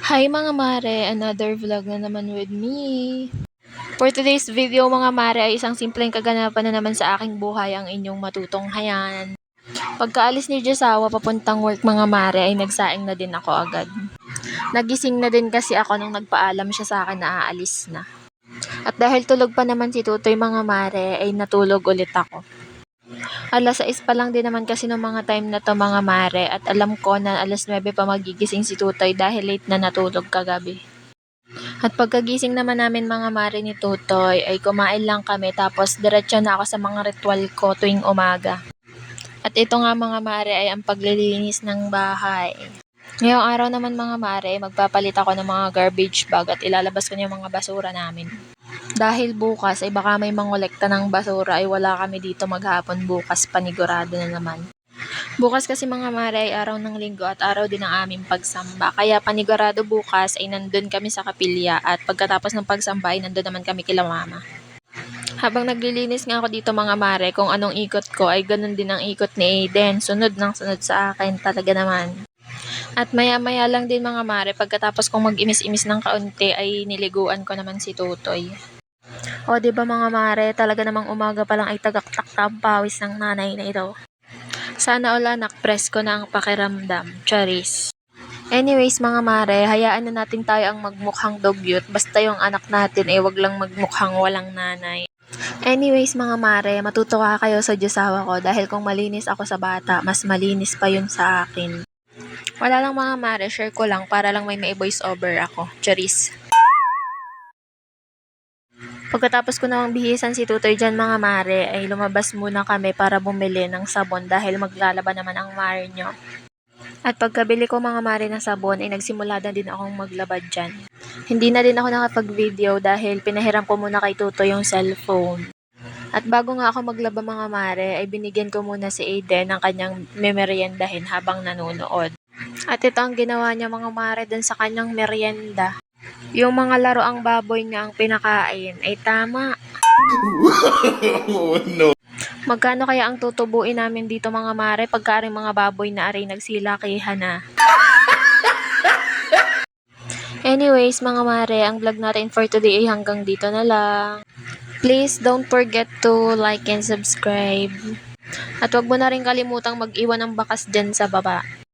Hi mga mare, another vlog na naman with me. For today's video mga mare ay isang simpleng kaganapan na naman sa aking buhay ang inyong matutunghayan. Pagkaalis ni Josawa papuntang work mga mare ay nagsaing na din ako agad. Nagising na din kasi ako nung nagpaalam siya sa akin na aalis na. At dahil tulog pa naman si Tutoy mga mare ay natulog ulit ako. 6:00 pa lang din naman kasi ng mga time na to mga mare at alam ko na 9:00 pa magigising si Tutoy dahil late na natulog kagabi. At pagkagising naman namin mga mare ni Tutoy ay kumain lang kami tapos diretso na ako sa mga ritual ko tuwing umaga. At ito nga mga mare ay ang paglilinis ng bahay. Ngayong araw naman mga mare, magpapalit ako ng mga garbage bag at ilalabas ko na yung mga basura namin. Dahil bukas ay baka may mangolekta ng basura ay wala kami dito maghapon bukas, panigurado na naman. Bukas kasi mga mare ay araw ng linggo at araw din ng aming pagsamba. Kaya panigurado bukas ay nandun kami sa kapilya at pagkatapos ng pagsamba ay nandun naman kami kila mama. Habang naglilinis nga ako dito mga mare, kung anong ikot ko ay ganun din ang ikot ni Aiden. Sunod ng sunod sa akin talaga naman. At maya-maya lang din mga mare, pagkatapos kong mag-imis-imis ng kaunti ay niliguan ko naman si Tutoy. O di ba mga mare, talaga namang umaga pa lang ay tagaktak ang pawis ng nanay na ito. Sana all anak, presko na ang pakiramdam. Charis. Anyways mga mare, hayaan na natin tayo ang magmukhang dugyot. Basta yung anak natin ay wag lang magmukhang walang nanay. Anyways mga mare, matutuwa kayo sa Diyosawa ko dahil kung malinis ako sa bata, mas malinis pa yun sa akin. Wala lang mga mare, share ko lang para lang may voice over ako. Charis. Pagkatapos ko namang bihisan si Tutoy dyan mga mare, ay lumabas muna kami para bumili ng sabon dahil maglalaba naman ang mare nyo. At pagkabili ko mga mare ng sabon ay nagsimula na din akong maglaba dyan. Hindi na din ako nakapag-video dahil pinahiram ko muna kay Tutoy yung cellphone. At bago nga ako maglaba mga mare, ay binigyan ko muna si Aiden ng kanyang memeryendahin habang nanonood. At ito ang ginawa niya mga mare dun sa kanyang merienda. Yung mga laroang baboy niya ang pinakain ay tama. Oh, no. Magkano kaya ang tutubuin namin dito mga mare pagka rin mga baboy na aray nagsilakihan na? Anyways mga mare, ang vlog natin for today ay hanggang dito na lang. Please don't forget to like and subscribe. At wag mo na rin kalimutang mag-iwan ng bakas dyan sa baba.